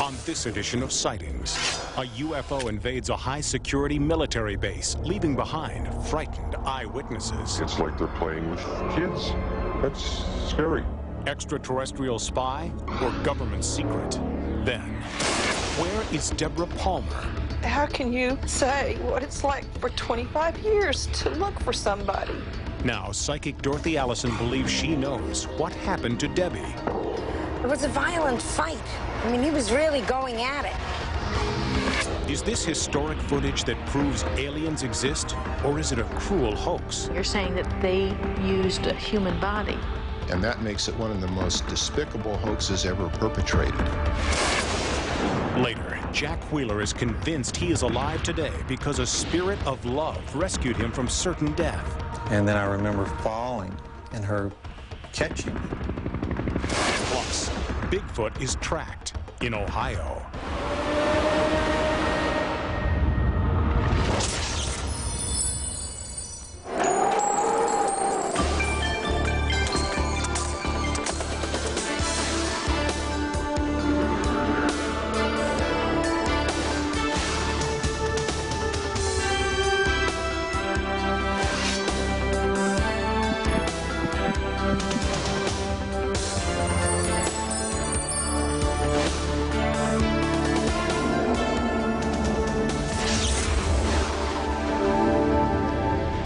On this edition of Sightings, a UFO invades a high-security military base, leaving behind frightened eyewitnesses. It's like they're playing with kids. That's scary. Extraterrestrial spy or government secret? Then, where is Deborah Palmer? How can you say what it's like for 25 years to look for somebody? Now, psychic Dorothy Allison believes she knows what happened to Debbie. It was a violent fight. I mean, he was really going at it. Is this historic footage that proves aliens exist, or is it a cruel hoax? You're saying that they used a human body. And that makes it one of the most despicable hoaxes ever perpetrated. Later, Jack Wheeler is convinced he is alive today because a spirit of love rescued him from certain death. And then I remember falling and her catching me. Plus, Bigfoot is tracked in Ohio.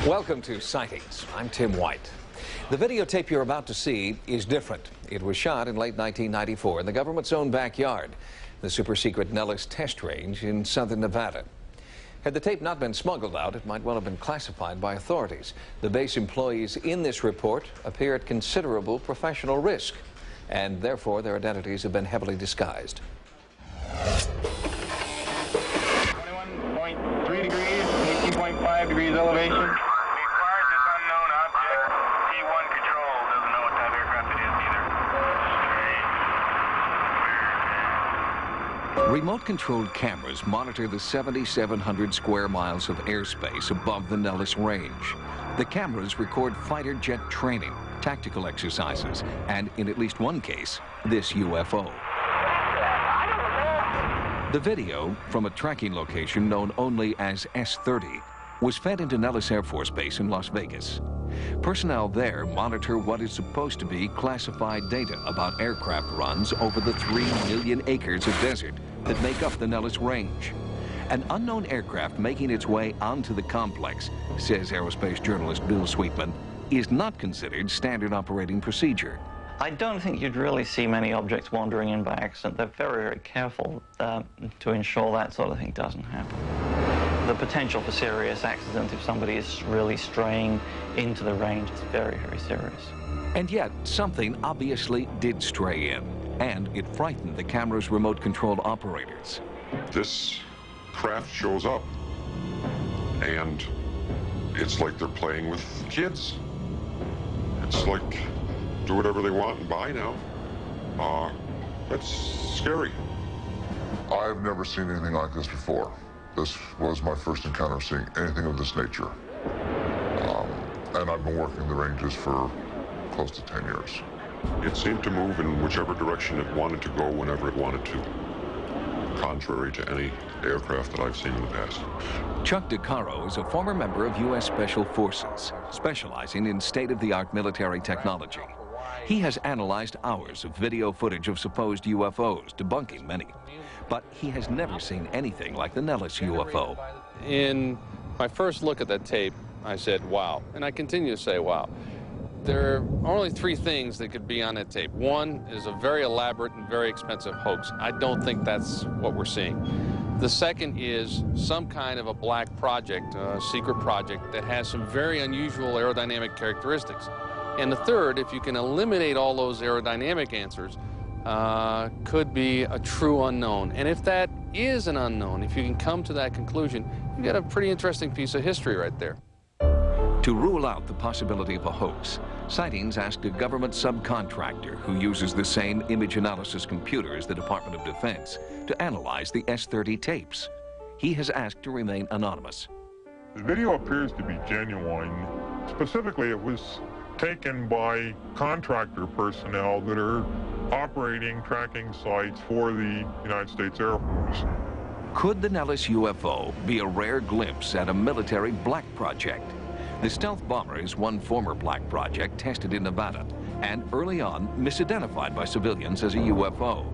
Welcome to Sightings. I'm Tim White. The videotape you're about to see is different. It was shot in late 1994 in the government's own backyard, the super-secret Nellis test range in southern Nevada. Had the tape not been smuggled out, it might well have been classified by authorities. The base employees in this report appear at considerable professional risk, and therefore their identities have been heavily disguised. 21.3 degrees, 18.5 degrees elevation. Remote-controlled cameras monitor the 7,700 square miles of airspace above the Nellis Range. The cameras record fighter jet training, tactical exercises, and in at least one case, this UFO. The video, from a tracking location known only as S30, was fed into Nellis Air Force Base in Las Vegas. Personnel there monitor what is supposed to be classified data about aircraft runs over the 3 million acres of desert that make up the Nellis Range. An unknown aircraft making its way onto the complex, says aerospace journalist Bill Sweetman, is not considered standard operating procedure. I don't think you'd really see many objects wandering in by accident. They're very, very careful to ensure that sort of thing doesn't happen. The potential for serious accident if somebody is really straying into the range is very, very serious. And yet, something obviously did stray in, and it frightened the camera's remote-controlled operators. This craft shows up, and it's like they're playing with kids. It's like, do whatever they want and buy now. That's scary. I've never seen anything like this before. This was my first encounter seeing anything of this nature. And I've been working the ranges for close to 10 years. It seemed to move in whichever direction it wanted to go whenever it wanted to, contrary to any aircraft that I've seen in the past. Chuck DeCaro is a former member of U.S. Special Forces, specializing in state-of-the-art military technology. He has analyzed hours of video footage of supposed UFOs, debunking many. But he has never seen anything like the Nellis UFO. In my first look at that tape, I said, wow. And I continue to say, wow. There are only 3 things that could be on that tape. One is a very elaborate and very expensive hoax. I don't think that's what we're seeing. The second is some kind of a black project, a secret project that has some very unusual aerodynamic characteristics. And the third, if you can eliminate all those aerodynamic answers, could be a true unknown. And if that is an unknown, if you can come to that conclusion, you've got a pretty interesting piece of history right there. To rule out the possibility of a hoax, Sightings asked a government subcontractor who uses the same image analysis computer as the Department of Defense to analyze the S30 tapes. He has asked to remain anonymous. The video appears to be genuine. Specifically, it was taken by contractor personnel that are operating tracking sites for the United States Air Force. Could the Nellis UFO be a rare glimpse at a military black project? The stealth bomber is one former black project tested in Nevada and early on misidentified by civilians as a UFO.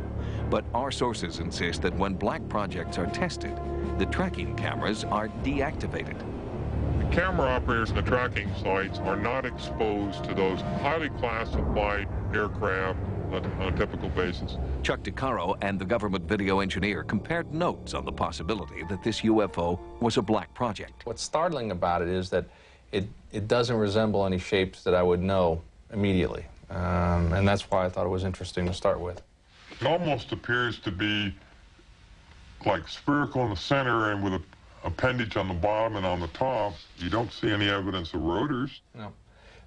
But our sources insist that when black projects are tested, the tracking cameras are deactivated. The camera operators in the tracking sites are not exposed to those highly classified aircraft on a typical basis. Chuck DeCaro and the government video engineer compared notes on the possibility that this UFO was a black project. What's startling about it is that it doesn't resemble any shapes that I would know immediately. And that's why I thought it was interesting to start with. It almost appears to be like spherical in the center and with an appendage on the bottom and on the top. You don't see any evidence of rotors. No.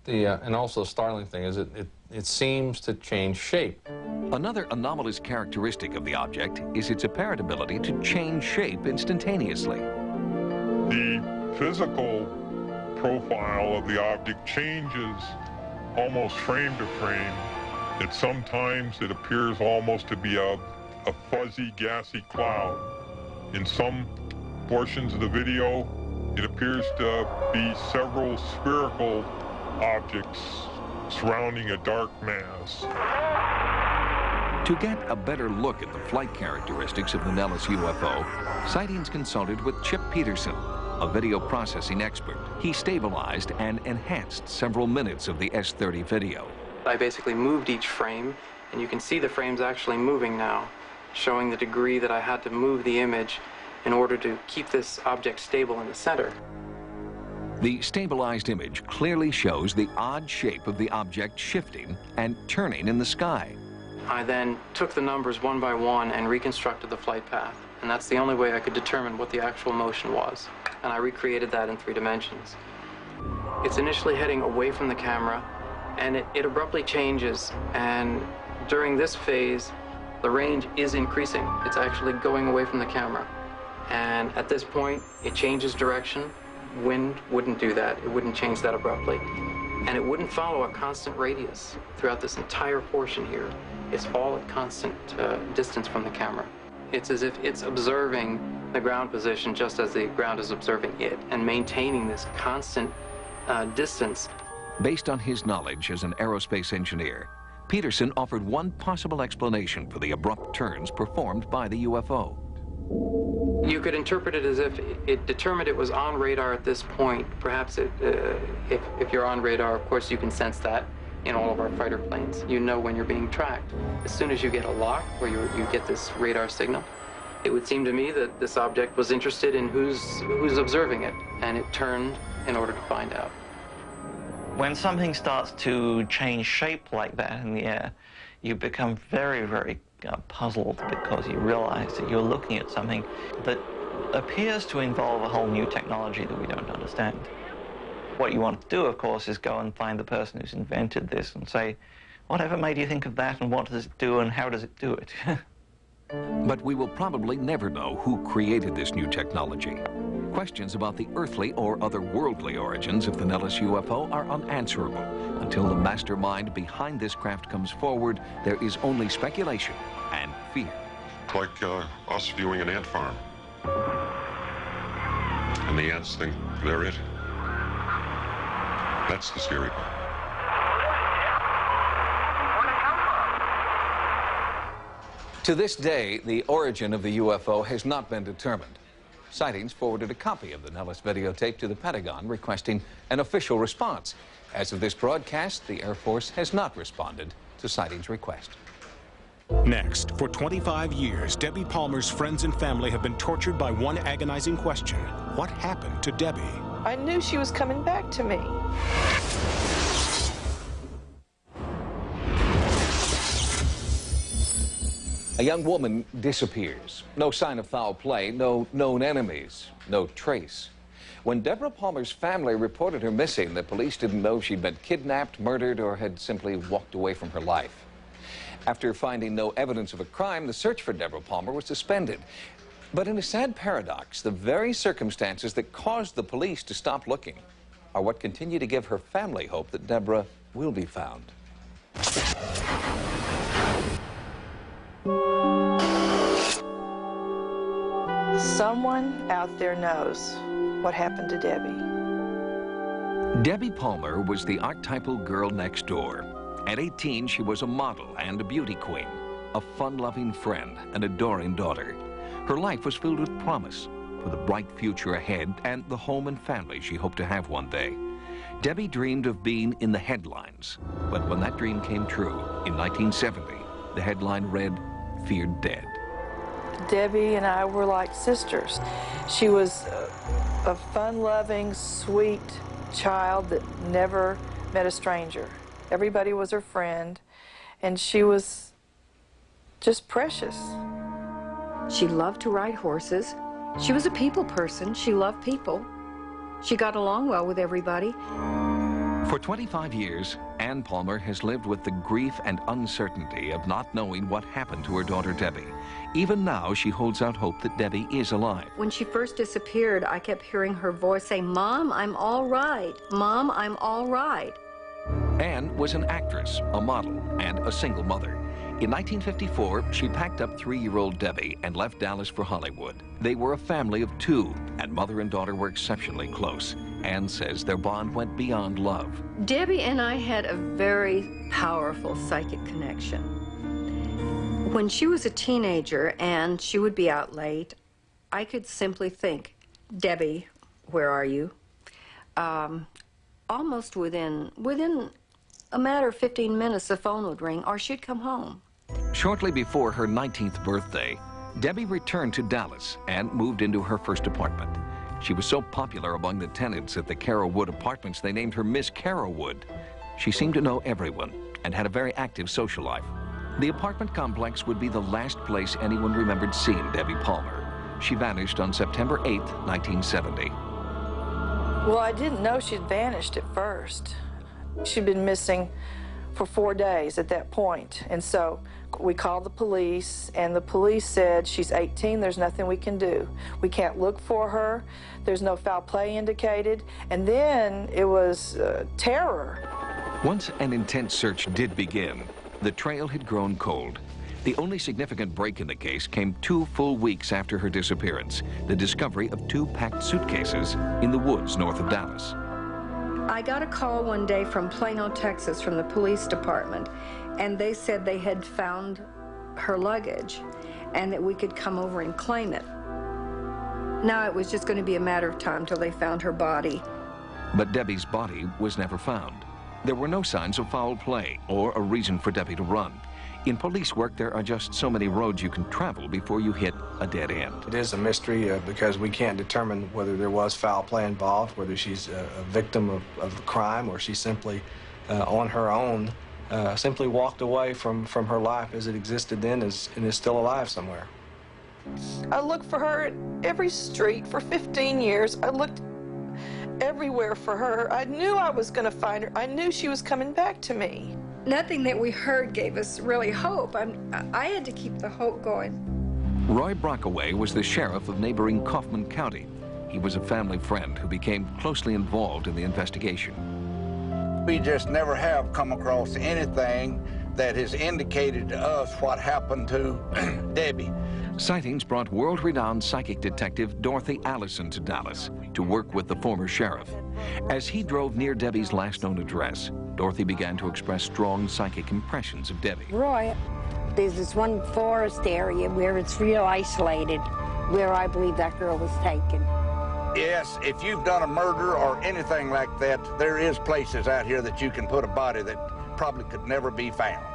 And also the startling thing is it seems to change shape. Another anomalous characteristic of the object is its apparent ability to change shape instantaneously. The physical profile of the object changes almost frame to frame. Sometimes it appears almost to be a fuzzy, gassy cloud. In some portions of the video, it appears to be several spherical objects surrounding a dark mass. To get a better look at the flight characteristics of the Nellis UFO, Sightings consulted with Chip Peterson, a video processing expert. He stabilized and enhanced several minutes of the S30 video. I basically moved each frame, and you can see the frames actually moving now, showing the degree that I had to move the image in order to keep this object stable in the center. The stabilized image clearly shows the odd shape of the object shifting and turning in the sky. I then took the numbers one by one and reconstructed the flight path, and that's the only way I could determine what the actual motion was, and I recreated that in 3 dimensions. It's initially heading away from the camera, and it abruptly changes, and during this phase, the range is increasing. It's actually going away from the camera. And at this point, it changes direction. Wind wouldn't do that. It wouldn't change that abruptly. And it wouldn't follow a constant radius throughout this entire portion here. It's all at constant distance from the camera. It's as if it's observing the ground position just as the ground is observing it, and maintaining this constant distance. Based on his knowledge as an aerospace engineer, Peterson offered one possible explanation for the abrupt turns performed by the UFO. You could interpret it as if it determined it was on radar at this point. Perhaps if you're on radar, of course, you can sense that in all of our fighter planes. You know when you're being tracked. As soon as you get a lock where you get this radar signal, it would seem to me that this object was interested in who's observing it, and it turned in order to find out. When something starts to change shape like that in the air, you become very, very puzzled, because you realize that you're looking at something that appears to involve a whole new technology that we don't understand. What you want to do, of course, is go and find the person who's invented this and say, whatever made you think of that, and what does it do, and how does it do it? But we will probably never know who created this new technology. Questions about the earthly or otherworldly origins of the Nellis UFO are unanswerable. Until the mastermind behind this craft comes forward, there is only speculation and fear. Like us viewing an ant farm. And the ants think they're it. That's the scary part. To this day, the origin of the UFO has not been determined. Sightings forwarded a copy of the Nellis videotape to the Pentagon, requesting an official response. As of this broadcast, the Air Force has not responded to Sightings' request. Next, for 25 years, Debbie Palmer's friends and family have been tortured by one agonizing question. What happened to Debbie? I knew she was coming back to me. A young woman disappears. No sign of foul play, no known enemies, no trace. When Deborah Palmer's family reported her missing, the police didn't know if she'd been kidnapped, murdered, or had simply walked away from her life. After finding no evidence of a crime, the search for Deborah Palmer was suspended. But in a sad paradox, the very circumstances that caused the police to stop looking are what continue to give her family hope that Deborah will be found. Someone out there knows what happened to Debbie. Debbie Palmer was the archetypal girl next door. At 18, she was a model and a beauty queen, a fun-loving friend, an adoring daughter. Her life was filled with promise for the bright future ahead and the home and family she hoped to have one day. Debbie dreamed of being in the headlines, but when that dream came true in 1970, the headline read, "Feared Dead." Debbie and I were like sisters. She was a fun-loving, sweet child that never met a stranger. Everybody was her friend, and she was just precious. She loved to ride horses. She was a people person. She loved people. She got along well with everybody. For 25 years, Ann Palmer has lived with the grief and uncertainty of not knowing what happened to her daughter Debbie. Even now, she holds out hope that Debbie is alive. When she first disappeared, I kept hearing her voice say, "Mom, I'm all right. Mom, I'm all right." Ann was an actress, a model, and a single mother. In 1954, she packed up 3-year-old Debbie and left Dallas for Hollywood. They were a family of 2, and mother and daughter were exceptionally close. Ann says their bond went beyond love. Debbie and I had a very powerful psychic connection. When she was a teenager and she would be out late, I could simply think, "Debbie, where are you?" Almost within a matter of 15 minutes, the phone would ring or she'd come home. Shortly before her 19th birthday, Debbie returned to Dallas and moved into her first apartment. She was so popular among the tenants at the Carrollwood Apartments, they named her Miss Carrollwood. She seemed to know everyone and had a very active social life. The apartment complex would be the last place anyone remembered seeing Debbie Palmer. She vanished on September 8, 1970. Well, I didn't know she'd vanished at first. She'd been missing for 4 days at that point. And so we called the police, and the police said, "She's 18, there's nothing we can do. We can't look for her. There's no foul play indicated." And then it was terror. Once an intense search did begin, the trail had grown cold. The only significant break in the case came 2 full weeks after her disappearance, the discovery of 2 packed suitcases in the woods north of Dallas. I got a call one day from Plano, Texas, from the police department, and they said they had found her luggage and that we could come over and claim it. Now it was just going to be a matter of time till they found her body. But Debbie's body was never found. There were no signs of foul play or a reason for Debbie to run. In police work, there are just so many roads you can travel before you hit a dead end. It is a mystery because we can't determine whether there was foul play involved, whether she's a victim of a crime, or she simply, on her own, simply walked away from her life as it existed then and is still alive somewhere. I looked for her at every street for 15 years. I looked everywhere for her. I knew I was going to find her. I knew she was coming back to me. Nothing that we heard gave us really hope. I had to keep the hope going. Roy Brockaway was the sheriff of neighboring Kaufman County. He was a family friend who became closely involved in the investigation. We just never have come across anything that has indicated to us what happened to Debbie. Sightings brought world-renowned psychic detective Dorothy Allison to Dallas to work with the former sheriff. As he drove near Debbie's last known address, Dorothy began to express strong psychic impressions of Debbie. Roy, there's this one forest area where it's real isolated, where I believe that girl was taken. Yes, if you've done a murder or anything like that, there is places out here that you can put a body that probably could never be found.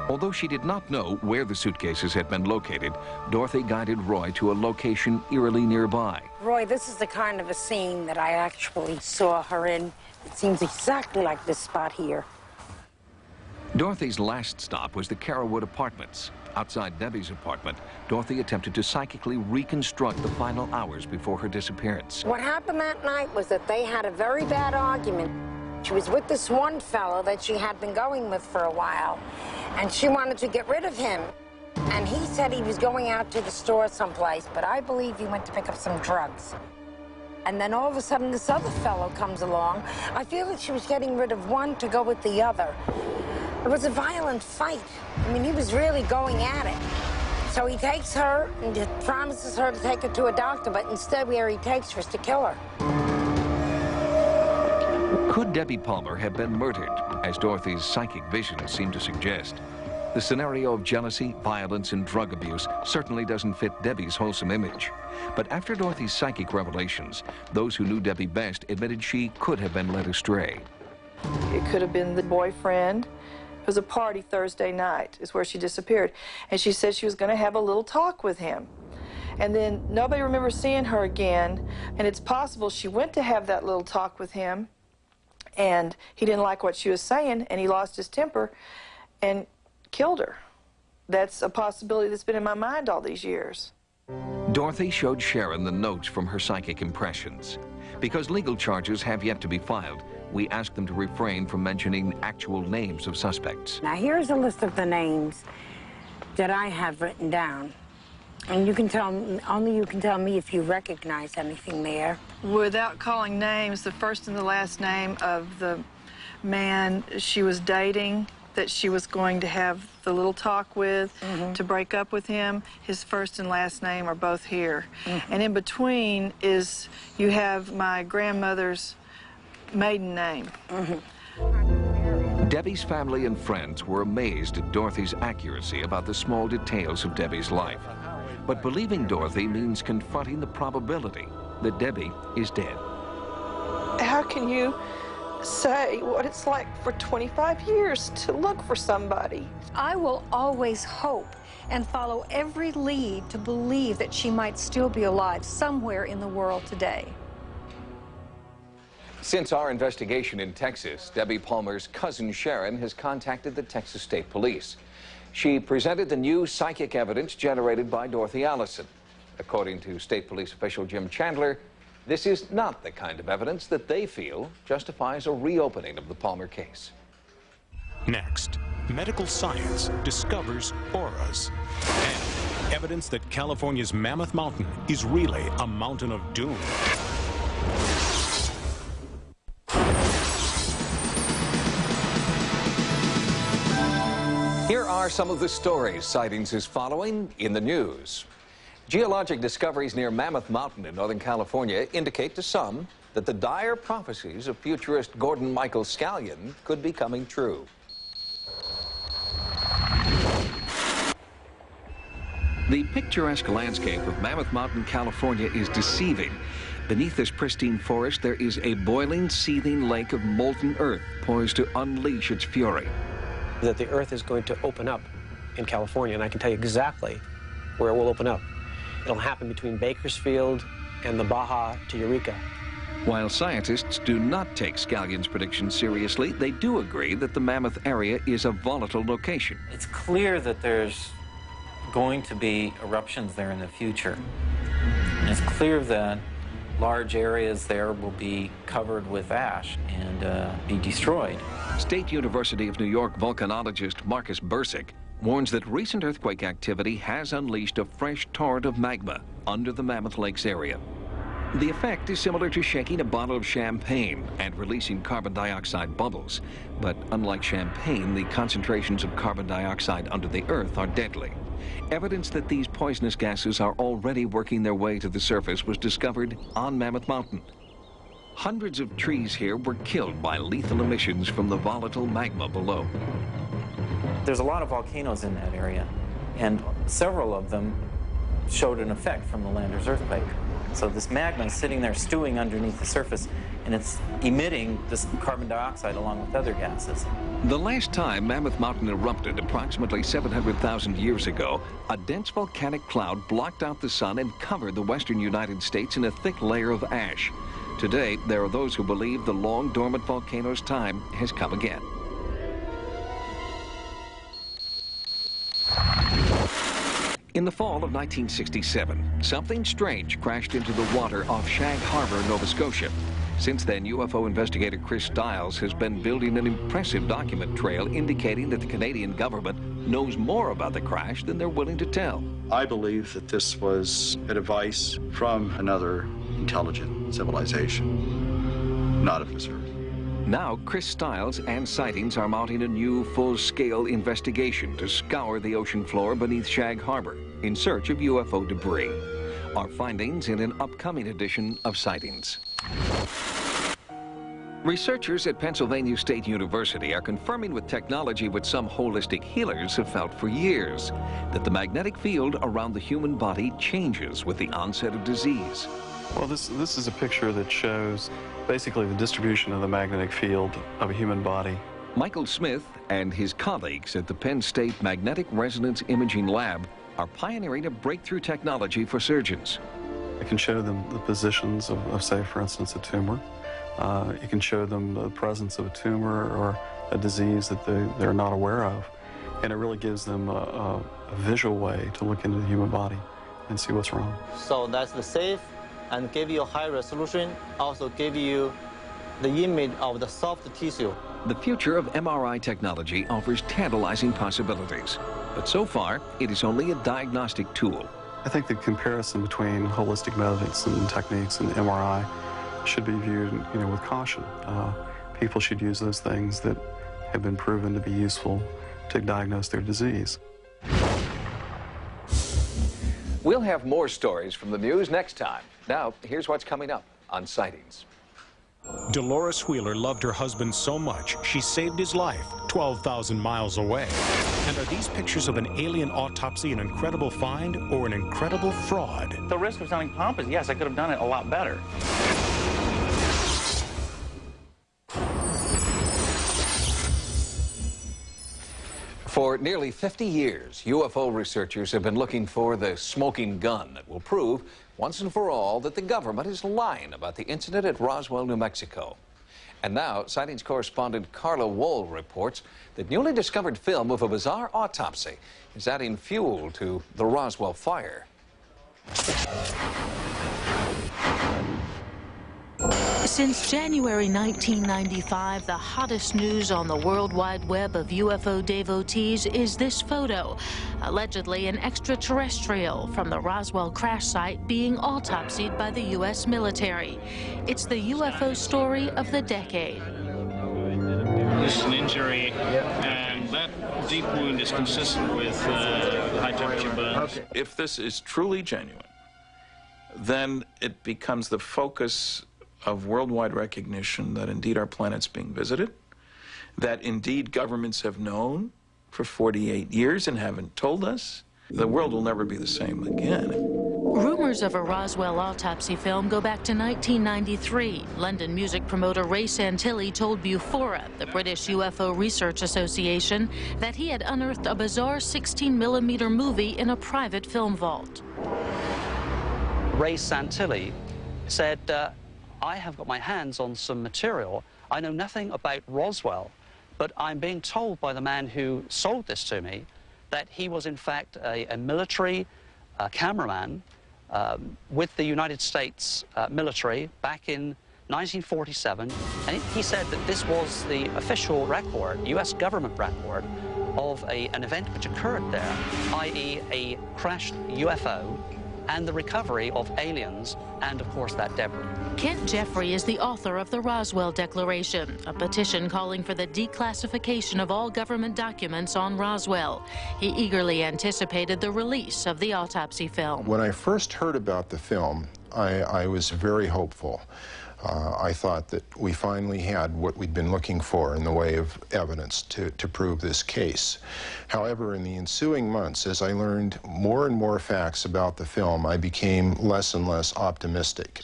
Although she did not know where the suitcases had been located, Dorothy guided Roy to a location eerily nearby. Roy, this is the kind of a scene that I actually saw her in. It seems exactly like this spot here. Dorothy's last stop was the Carrollwood Apartments. Outside Debbie's apartment, Dorothy attempted to psychically reconstruct the final hours before her disappearance. What happened that night was that they had a very bad argument. She was with this one fellow that she had been going with for a while, and she wanted to get rid of him. And he said he was going out to the store someplace, but I believe he went to pick up some drugs. And then all of a sudden, this other fellow comes along. I feel like she was getting rid of one to go with the other. It was a violent fight. I mean, he was really going at it. So he takes her and promises her to take her to a doctor, but instead where he takes her is to kill her. Could Debbie Palmer have been murdered, as Dorothy's psychic visions seem to suggest? The scenario of jealousy, violence, and drug abuse certainly doesn't fit Debbie's wholesome image. But after Dorothy's psychic revelations, those who knew Debbie best admitted she could have been led astray. It could have been the boyfriend. It was a party Thursday night, is where she disappeared. And she said she was going to have a little talk with him. And then nobody remembers seeing her again. And it's possible she went to have that little talk with him, and he didn't like what she was saying, and he lost his temper and killed her. That's a possibility that's been in my mind all these years. Dorothy showed Sharon the notes from her psychic impressions. Because legal charges have yet to be filed, we asked them to refrain from mentioning actual names of suspects. Now here's a list of the names that I have written down. And you can tell, only you can tell me if you recognize anything there. Without calling names, the first and the last name of the man she was dating, that she was going to have the little talk with, to break up with him, his first and last name are both here. And in between is, you have my grandmother's maiden name. Debbie's family and friends were amazed at Dorothy's accuracy about the small details of Debbie's life. But believing Dorothy means confronting the probability that Debbie is dead. How can you say what it's like for 25 years to look for somebody? I will always hope and follow every lead to believe that she might still be alive somewhere in the world today. Since our investigation in Texas, Debbie Palmer's cousin Sharon has contacted the Texas State Police. She presented the new psychic evidence generated by Dorothy Allison. According to State Police official Jim Chandler, this is not the kind of evidence that they feel justifies a reopening of the Palmer case. Next, medical science discovers auras and evidence that California's Mammoth Mountain is really a mountain of doom. Here are some of the stories Sightings is following in the news. Geologic discoveries near Mammoth Mountain in Northern California indicate to some that the dire prophecies of futurist Gordon Michael Scallion could be coming true. The picturesque landscape of Mammoth Mountain, California is deceiving. Beneath this pristine forest, there is a boiling, seething lake of molten earth poised to unleash its fury. That the earth is going to open up in California, and I can tell you exactly where it will open up. It'll happen between Bakersfield and the Baja to Eureka. While scientists do not take Scallion's prediction seriously, they do agree that the Mammoth area is a volatile location. It's clear that there's going to be eruptions there in the future. And it's clear that large areas there will be covered with ash and be destroyed. State University of New York volcanologist Marcus Bursick warns that recent earthquake activity has unleashed a fresh torrent of magma under the Mammoth Lakes area. The effect is similar to shaking a bottle of champagne and releasing carbon dioxide bubbles. But unlike champagne, the concentrations of carbon dioxide under the earth are deadly. Evidence that these poisonous gases are already working their way to the surface was discovered on Mammoth Mountain. Hundreds of trees here were killed by lethal emissions from the volatile magma below. There's a lot of volcanoes in that area, and several of them showed an effect from the Landers earthquake. So this magma is sitting there stewing underneath the surface, and it's emitting this carbon dioxide along with other gases. The last time Mammoth Mountain erupted, approximately 700,000 years ago, a dense volcanic cloud blocked out the sun and covered the western United States in a thick layer of ash. Today, there are those who believe the long dormant volcano's time has come again. In the fall of 1967, something strange crashed into the water off Shag Harbor, Nova Scotia. Since then, UFO investigator Chris Stiles has been building an impressive document trail indicating that the Canadian government knows more about the crash than they're willing to tell. I believe that this was a device from another intelligent civilization, not of this earth. Now, Chris Stiles and Sightings are mounting a new full-scale investigation to scour the ocean floor beneath Shag Harbor in search of UFO debris. Our findings in an upcoming edition of Sightings. Researchers at Pennsylvania State University are confirming with technology what some holistic healers have felt for years, that the magnetic field around the human body changes with the onset of disease. Well, this is a picture that shows basically the distribution of the magnetic field of a human body. Michael Smith and his colleagues at the Penn State Magnetic Resonance Imaging Lab are pioneering a breakthrough technology for surgeons. It can show them the positions of say, for instance, a tumor. It can show them the presence of a tumor or a disease that they're not aware of. And it really gives them a visual way to look into the human body and see what's wrong. So that's the safe and give you a high resolution, also give you the image of the soft tissue. The future of MRI technology offers tantalizing possibilities, but so far it is only a diagnostic tool. I think the comparison between holistic medicine techniques and MRI should be viewed, with caution. People should use those things that have been proven to be useful to diagnose their disease. We'll have more stories from the news next time. Now, here's what's coming up on Sightings. Dolores Wheeler loved her husband so much, she saved his life 12,000 miles away. And are these pictures of an alien autopsy an incredible find or an incredible fraud? The risk of sounding pompous, yes, I could have done it a lot better. For nearly 50 years, UFO researchers have been looking for the smoking gun that will prove once and for all that the government is lying about the incident at Roswell, New Mexico. And now, Sightings correspondent Carla Wohl reports that newly discovered film of a bizarre autopsy is adding fuel to the Roswell fire. Since January 1995, the hottest news on the World Wide Web of UFO devotees is this photo, allegedly an extraterrestrial from the Roswell crash site being autopsied by the U.S. military. It's the UFO story of the decade. This is an injury, and that deep wound is consistent with high temperature burns. If this is truly genuine, then it becomes the focus of worldwide recognition that indeed our planet's being visited, that indeed governments have known for 48 years and haven't told us. The world will never be the same again. Rumors of a Roswell autopsy film go back to 1993. London music promoter Ray Santilli told Bufora, the British UFO Research Association, that he had unearthed a bizarre 16mm movie in a private film vault. Ray Santilli said, I have got my hands on some material. I know nothing about Roswell, but I'm being told by the man who sold this to me that he was in fact a military cameraman with the United States military back in 1947. And he said that this was the official record, US government record, of an event which occurred there, i.e. a crashed UFO and the recovery of aliens and, of course, that debris. Kent Jeffrey is the author of the Roswell Declaration, a petition calling for the declassification of all government documents on Roswell. He eagerly anticipated the release of the autopsy film. When I first heard about the film, I was very hopeful. I thought that we finally had what we'd been looking for in the way of evidence to prove this case. However, in the ensuing months, as I learned more and more facts about the film, I became less and less optimistic.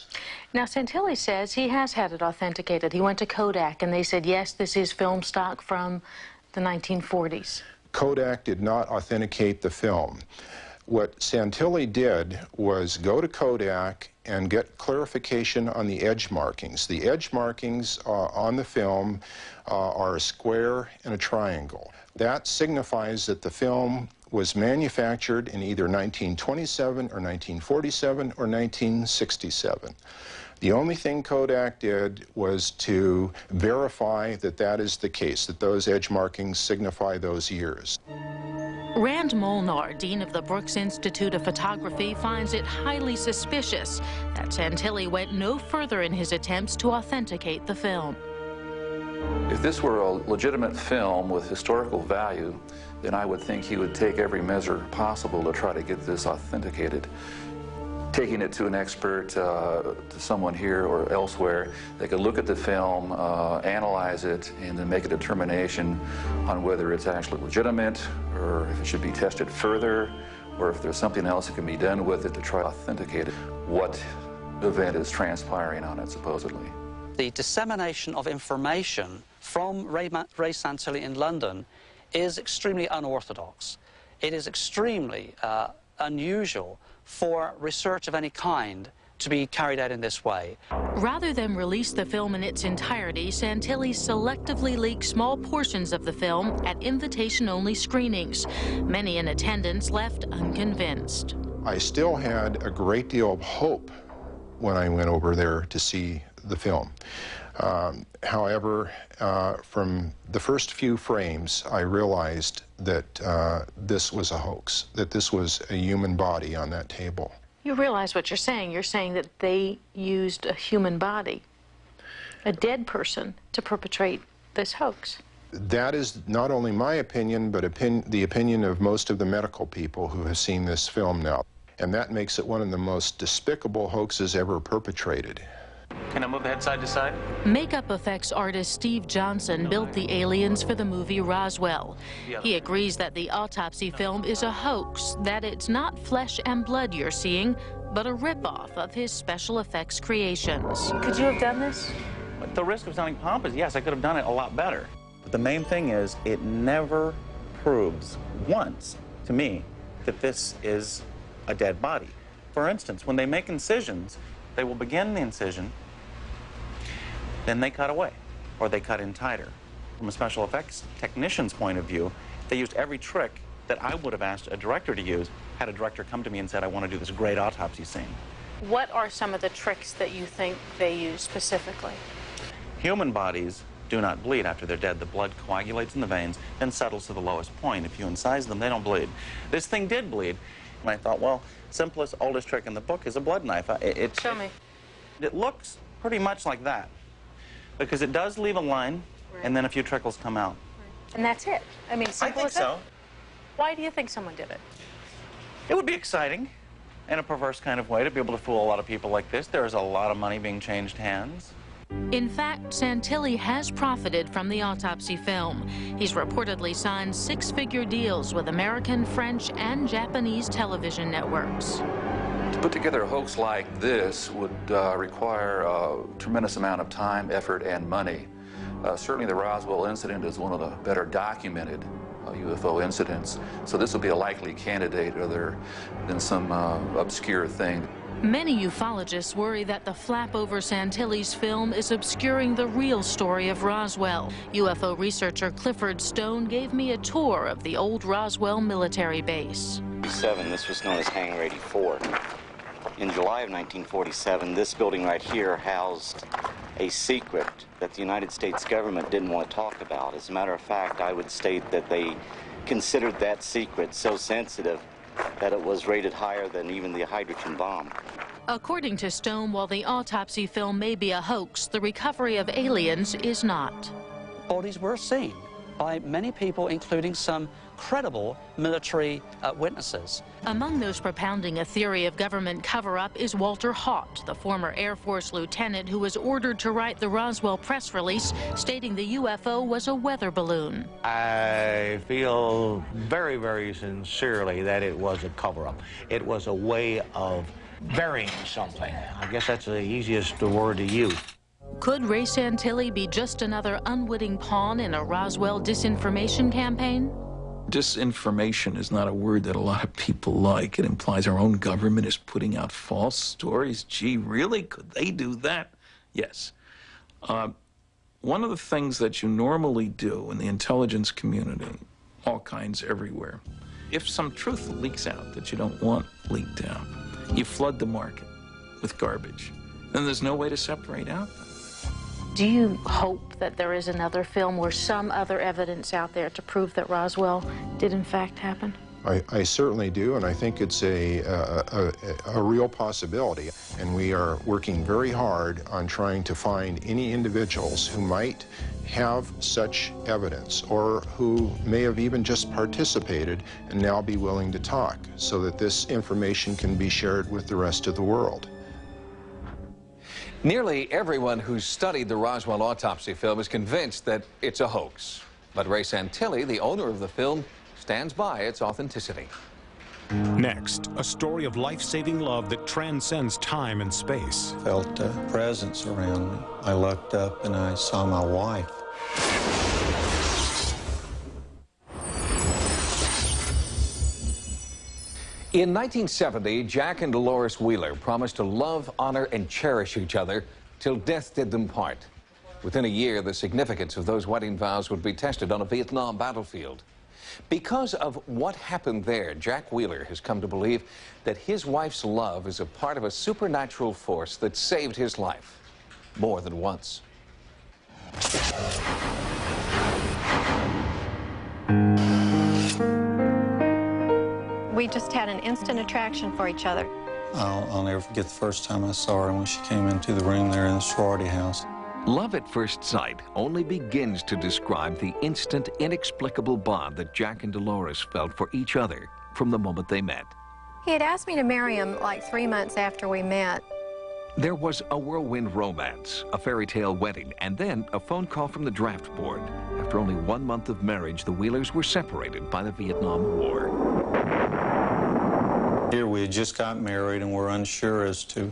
Now, Santilli says he has had it authenticated. He went to Kodak, and they said, yes, this is film stock from the 1940s. Kodak did not authenticate the film. What Santilli did was go to Kodak and get clarification on the edge markings. The edge markings on the film are a square and a triangle. That signifies that the film was manufactured in either 1927 or 1947 or 1967. The only thing Kodak did was to verify that that is the case, that those edge markings signify those years. Rand Molnar, dean of the Brooks Institute of Photography, finds it highly suspicious that Santilli went no further in his attempts to authenticate the film. If this were a legitimate film with historical value, then I would think he would take every measure possible to try to get this authenticated. Taking it to an expert, to someone here or elsewhere, they could look at the film, analyze it, and then make a determination on whether it's actually legitimate, or if it should be tested further, or if there's something else that can be done with it to try to authenticate what event is transpiring on it, supposedly. The dissemination of information from Ray Santilli in London is extremely unorthodox. It is extremely unusual for research of any kind to be carried out in this way. Rather than release the film in its entirety, Santilli selectively leaked small portions of the film at invitation-only screenings. Many in attendance left unconvinced. I still had a great deal of hope when I went over there to see the film. However, from the first few frames, I realized that this was a hoax, that this was a human body on that table. You realize what you're saying. You're saying that they used a human body, a dead person, to perpetrate this hoax. That is not only my opinion, but the opinion of most of the medical people who have seen this film now. And that makes it one of the most despicable hoaxes ever perpetrated. Can I move the head side to side? Makeup effects artist Steve Johnson built the aliens for the movie Roswell. He agrees that the autopsy film is a hoax, that it's not flesh and blood you're seeing, but a ripoff of his special effects creations. Could you have done this? At the risk of sounding pompous, yes, I could have done it a lot better. But the main thing is, it never proves once to me that this is a dead body. For instance, when they make incisions, they will begin the incision, then they cut away, or they cut in tighter. From a special effects technician's point of view, they used every trick that I would have asked a director to use had a director come to me and said, I want to do this great autopsy scene. What are some of the tricks that you think they use specifically? Human bodies do not bleed after they're dead. The blood coagulates in the veins, then settles to the lowest point. If you incise them, they don't bleed. This thing did bleed. And I thought, well, simplest, oldest trick in the book is a blood knife. Show me. It looks pretty much like that, because it does leave a line, and then a few trickles come out. And that's it? I mean, simple as that? I think so. Why do you think someone did it? It would be exciting, in a perverse kind of way, to be able to fool a lot of people like this. There is a lot of money being changed hands. In fact, Santilli has profited from the autopsy film. He's reportedly signed six-figure deals with American, French, and Japanese television networks. To put together a hoax like this would require a tremendous amount of time, effort, and money. Certainly the Roswell incident is one of the better documented UFO incidents, so this would be a likely candidate other than some obscure thing. Many ufologists worry that the flap over Santilli's film is obscuring the real story of Roswell. UFO researcher Clifford Stone gave me a tour of the old Roswell military base. This was known as Hangar 84. In July of 1947, this building right here housed a secret that the United States government didn't want to talk about. As a matter of fact, I would state that they considered that secret so sensitive that it was rated higher than even the hydrogen bomb. According to Stone, while the autopsy film may be a hoax, the recovery of aliens is not. Bodies were seen by many people, including some credible military witnesses. Among those propounding a theory of government cover-up is Walter Haut, the former Air Force lieutenant who was ordered to write the Roswell press release stating the UFO was a weather balloon. I feel very, very sincerely that it was a cover-up. It was a way of burying something. I guess that's the easiest word to use. Could Ray Santilli be just another unwitting pawn in a Roswell disinformation campaign? Disinformation is not a word that a lot of people like. It implies our own government is putting out false stories. Gee, really? Could they do that? Yes. One of the things that you normally do in the intelligence community, all kinds everywhere, if some truth leaks out that you don't want leaked out, you flood the market with garbage. Then there's no way to separate out. Do you hope that there is another film or some other evidence out there to prove that Roswell did in fact happen? I certainly do, and I think it's a real possibility. And we are working very hard on trying to find any individuals who might have such evidence or who may have even just participated and now be willing to talk so that this information can be shared with the rest of the world. Nearly everyone who's studied the Roswell autopsy film is convinced that it's a hoax. But Ray Santilli, the owner of the film, stands by its authenticity. Next, a story of life-saving love that transcends time and space. I felt a presence around me. I looked up and I saw my wife. In 1970, Jack and Dolores Wheeler promised to love, honor, and cherish each other till death did them part. Within a year, the significance of those wedding vows would be tested on a Vietnam battlefield. Because of what happened there, Jack Wheeler has come to believe that his wife's love is a part of a supernatural force that saved his life more than once. We just had an instant attraction for each other. I'll never forget the first time I saw her when she came into the room there in the sorority house. Love at first sight only begins to describe the instant, inexplicable bond that Jack and Dolores felt for each other from the moment they met. He had asked me to marry him like 3 months after we met. There was a whirlwind romance, a fairy tale wedding, and then a phone call from the draft board. After only 1 month of marriage, the Wheelers were separated by the Vietnam War. Here we had just got married and were unsure as to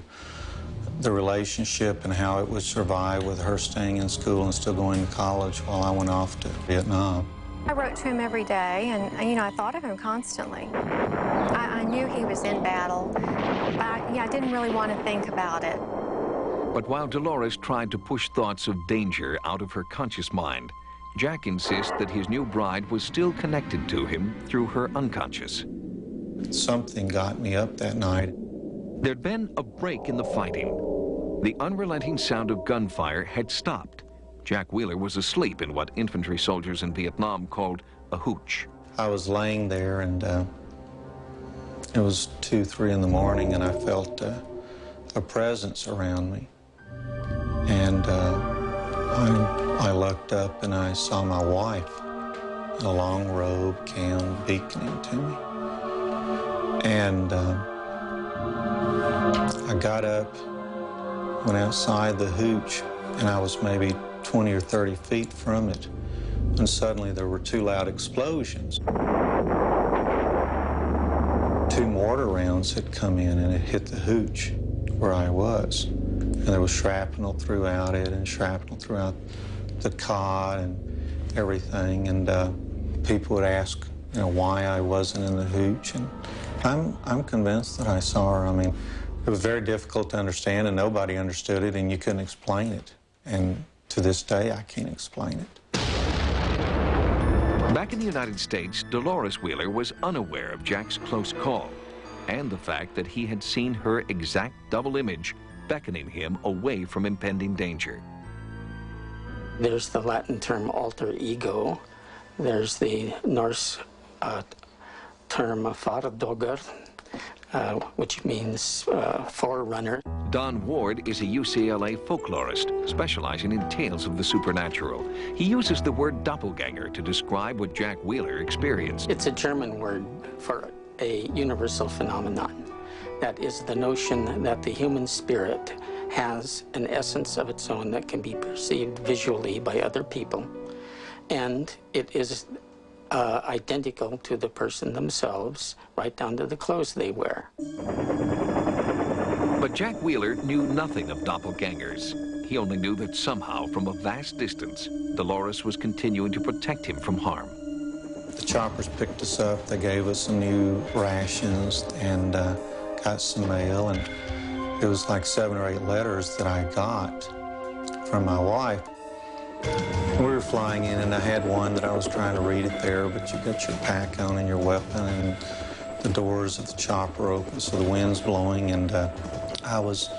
the relationship and how it would survive with her staying in school and still going to college while I went off to Vietnam. I wrote to him every day, and you know, I thought of him constantly. I knew he was in battle, but I didn't really want to think about it. But while Dolores tried to push thoughts of danger out of her conscious mind, Jack insists that his new bride was still connected to him through her unconscious. Something got me up that night. There'd been a break in the fighting. The unrelenting sound of gunfire had stopped. Jack Wheeler was asleep in what infantry soldiers in Vietnam called a hooch. I was laying there, and it was 2, 3 in the morning, and I felt a presence around me. And I looked up, and I saw my wife in a long robe, gown, beckoning to me. And I got up, went outside the hooch, and I was maybe 20 or 30 feet from it. And suddenly there were 2 loud explosions. 2 mortar rounds had come in and it hit the hooch where I was. And there was shrapnel throughout it and shrapnel throughout the cot and everything. And people would ask, you know, why I wasn't in the hooch. And I'm convinced that I saw her. I mean, it was very difficult to understand, and nobody understood it, and you couldn't explain it. And to this day, I can't explain it. Back in the United States, Dolores Wheeler was unaware of Jack's close call and the fact that he had seen her exact double image beckoning him away from impending danger. There's the Latin term alter ego. There's the Norse term faradogr, which means forerunner. Don Ward is a UCLA folklorist specializing in tales of the supernatural. He uses the word doppelganger to describe what Jack Wheeler experienced. It's a German word for a universal phenomenon. That is the notion that the human spirit has an essence of its own that can be perceived visually by other people. And it is identical to the person themselves, right down to the clothes they wear. But Jack Wheeler knew nothing of doppelgangers. He only knew that somehow, from a vast distance, Dolores was continuing to protect him from harm. The choppers picked us up. They gave us some new rations and got some mail. And it was like 7 or 8 letters that I got from my wife. We were flying in, and I had one that I was trying to read it there, but you got your pack on and your weapon, and the doors of the chopper open, so the wind's blowing, and I was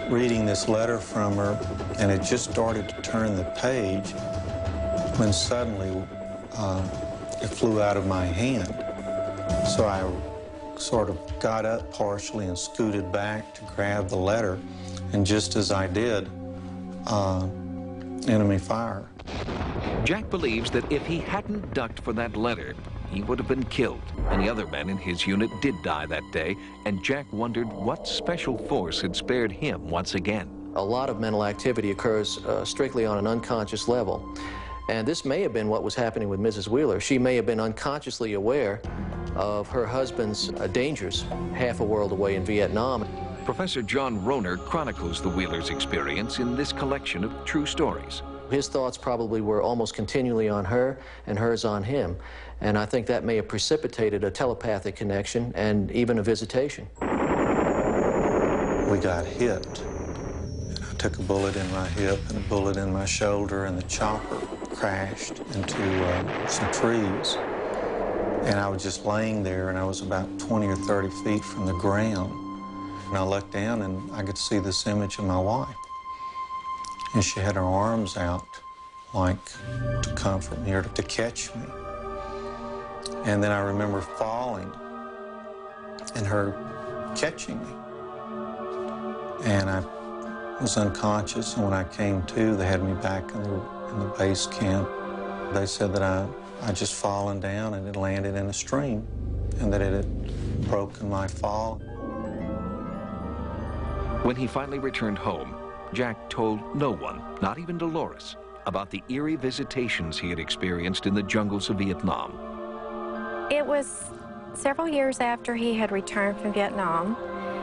reading this letter from her, and it just started to turn the page when suddenly it flew out of my hand. So I sort of got up partially and scooted back to grab the letter, and just as I did, enemy fire. Jack believes that if he hadn't ducked for that letter, he would have been killed. Many other men in his unit did die that day, and Jack wondered what special force had spared him once again. A lot of mental activity occurs strictly on an unconscious level. And this may have been what was happening with Mrs. Wheeler. She may have been unconsciously aware of her husband's dangers half a world away in Vietnam. Professor John Rohner chronicles the Wheelers' experience in this collection of true stories. His thoughts probably were almost continually on her and hers on him. And I think that may have precipitated a telepathic connection and even a visitation. We got hit. And I took a bullet in my hip and a bullet in my shoulder, and the chopper crashed into some trees. And I was just laying there, and I was about 20 or 30 feet from the ground. And I looked down, and I could see this image of my wife. And she had her arms out, like to comfort me or to catch me. And then I remember falling and her catching me. And I was unconscious, and when I came to, they had me back in the base camp. They said that I just fallen down and it landed in a stream, and that it had broken my fall. When he finally returned home, Jack told no one, not even Dolores, about the eerie visitations he had experienced in the jungles of Vietnam. It was several years after he had returned from Vietnam.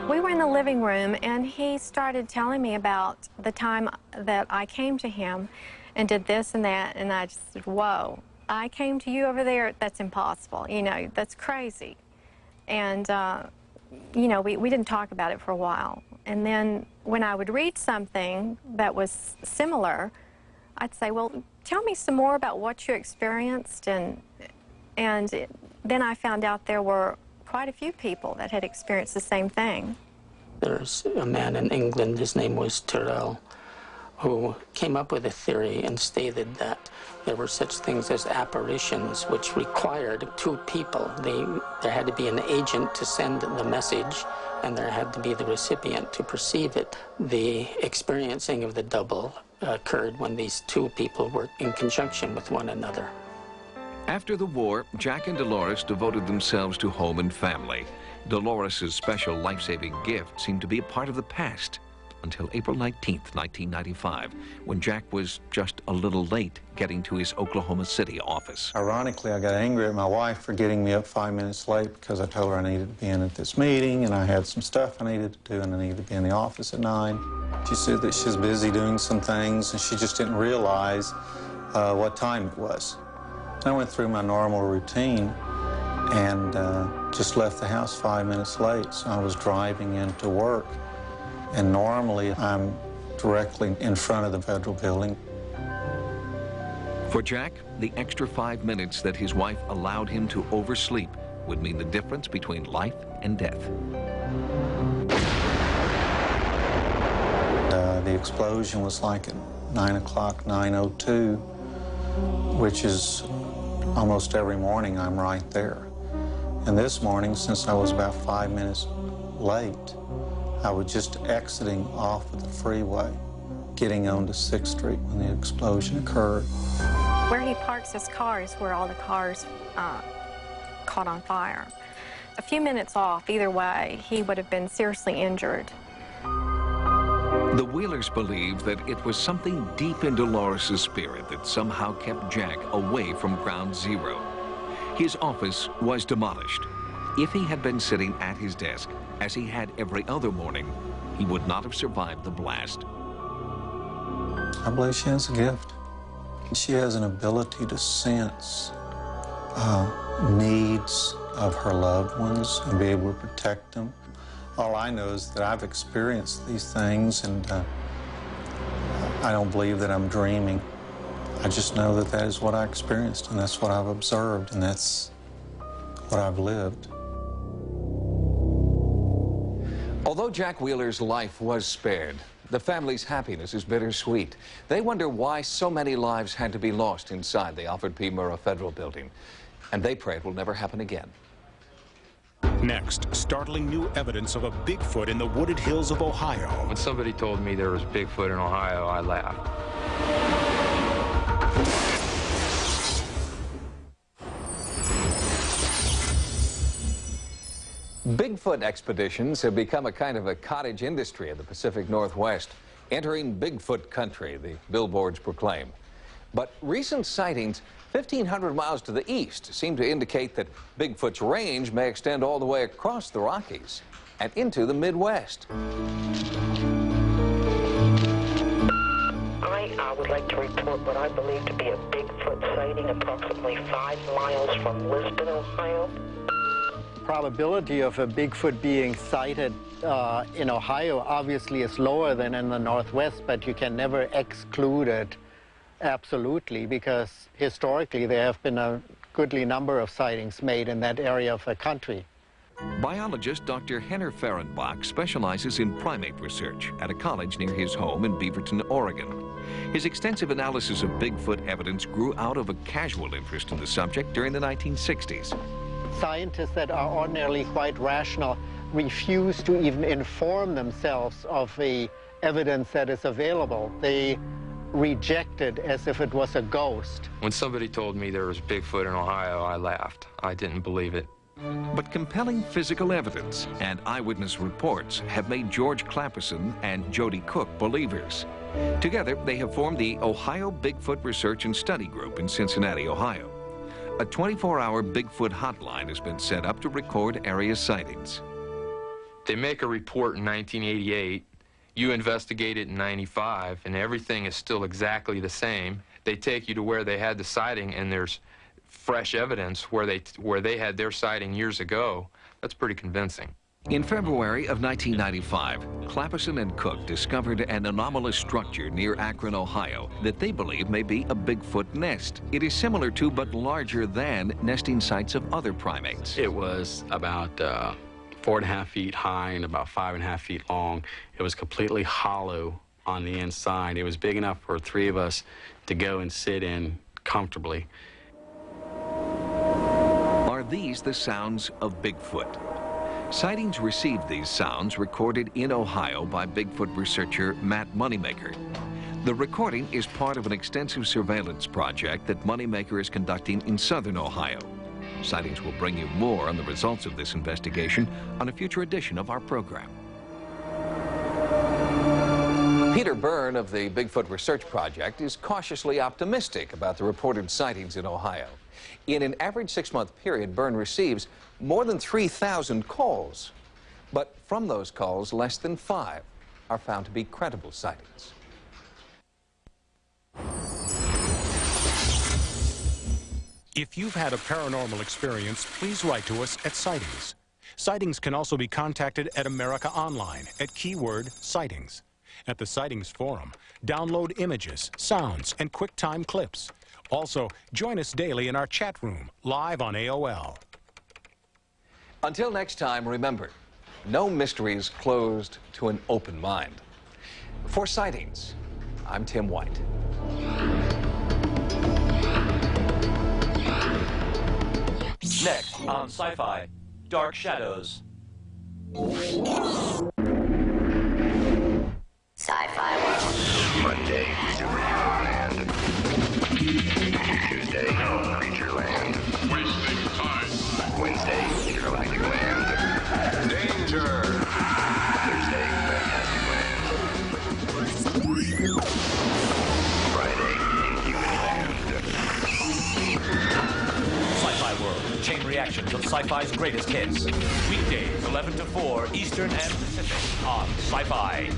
We were in the living room, and he started telling me about the time that I came to him and did this and that, and I just said, whoa, I came to you over there? That's impossible, you know, that's crazy. And, you know, we didn't talk about it for a while. And then when I would read something that was similar, I'd say, well, tell me some more about what you experienced. And then I found out there were quite a few people that had experienced the same thing. There's a man in England, his name was Tyrrell, who came up with a theory and stated that there were such things as apparitions, which required two people. There had to be an agent to send the message, and there had to be the recipient to perceive it. The experiencing of the double occurred when these two people were in conjunction with one another. After the war, Jack and Dolores devoted themselves to home and family. Dolores' special life-saving gift seemed to be a part of the past until April 19th, 1995, when Jack was just a little late getting to his Oklahoma City office. Ironically, I got angry at my wife for getting me up 5 minutes late because I told her I needed to be in at this meeting, and I had some stuff I needed to do, and I needed to be in the office at 9. She said that she was busy doing some things, and she just didn't realize what time it was. I went through my normal routine and just left the house 5 minutes late, so I was driving into work. And normally, I'm directly in front of the federal building. For Jack, the extra 5 minutes that his wife allowed him to oversleep would mean the difference between life and death. The explosion was like at 9 o'clock, 9:02, which is almost every morning I'm right there. And this morning, since I was about 5 minutes late, I was just exiting off of the freeway, getting onto 6th Street when the explosion occurred. Where he parks his car is where all the cars caught on fire. A few minutes off, either way, he would have been seriously injured. The Wheelers believed that it was something deep in Dolores' spirit that somehow kept Jack away from Ground Zero. His office was demolished. If he had been sitting at his desk, as he had every other morning, he would not have survived the blast. I believe she has a gift. She has an ability to sense needs of her loved ones and be able to protect them. All I know is that I've experienced these things, and I don't believe that I'm dreaming. I just know that that is what I experienced, and that's what I've observed, and that's what I've lived. Although Jack Wheeler's life was spared, the family's happiness is bittersweet. They wonder why so many lives had to be lost inside the Alfred P. Murrah Federal Building, and they pray it will never happen again. Next, startling new evidence of a Bigfoot in the wooded hills of Ohio. When somebody told me there was Bigfoot in Ohio, I laughed. Bigfoot expeditions have become a kind of a cottage industry in the Pacific Northwest. Entering Bigfoot country, the billboards proclaim. But recent sightings 1,500 miles to the east seem to indicate that Bigfoot's range may extend all the way across the Rockies and into the Midwest. I would like to report what I believe to be a Bigfoot sighting approximately 5 miles from Lisbon, Ohio. Probability of a Bigfoot being sighted in Ohio obviously is lower than in the Northwest, but you can never exclude it absolutely, because historically there have been a goodly number of sightings made in that area of the country. Biologist Dr. Henner Fehrenbach specializes in primate research at a college near his home in Beaverton, Oregon. His extensive analysis of Bigfoot evidence grew out of a casual interest in the subject during the 1960s. Scientists that are ordinarily quite rational refuse to even inform themselves of the evidence that is available. They reject it as if it was a ghost. When somebody told me there was Bigfoot in Ohio, I laughed. I didn't believe it. But compelling physical evidence and eyewitness reports have made George Clapperson and Jody Cook believers. Together, they have formed the Ohio Bigfoot Research and Study Group in Cincinnati, Ohio. A 24-hour Bigfoot hotline has been set up to record area sightings. They make a report in 1988. You investigate it in 95, and everything is still exactly the same. They take you to where they had the sighting, and there's fresh evidence where they had their sighting years ago. That's pretty convincing. In February of 1995, Clapperson and Cook discovered an anomalous structure near Akron, Ohio, that they believe may be a Bigfoot nest. It is similar to, but larger than, nesting sites of other primates. It was about 4.5 feet high and about 5.5 feet long. It was completely hollow on the inside. It was big enough for 3 of us to go and sit in comfortably. Are these the sounds of Bigfoot? Sightings received these sounds recorded in Ohio by Bigfoot researcher Matt Moneymaker. The recording is part of an extensive surveillance project that Moneymaker is conducting in southern Ohio. Sightings will bring you more on the results of this investigation on a future edition of our program. Peter Byrne of the Bigfoot Research Project is cautiously optimistic about the reported sightings in Ohio. In an average 6-month period, Byrne receives more than 3,000 calls. But from those calls, less than 5 are found to be credible sightings. If you've had a paranormal experience, please write to us at Sightings. Sightings can also be contacted at America Online at keyword Sightings. At the Sightings Forum, download images, sounds, and QuickTime clips. Also, join us daily in our chat room, live on AOL. Until next time, remember, no mysteries closed to an open mind. For Sightings, I'm Tim White. Next on Sci-Fi, Dark Shadows. Sci-Fi World. Monday, Superhero Land. Tuesday, Creature Land. Wednesday, Galactic Land. Danger! Thursday, Fantastic Land. Friday, Inhuman Land. Sci-Fi World, chain reactions of sci-fi's greatest hits. Weekdays, 11 to 4, Eastern and Pacific on Sci-Fi.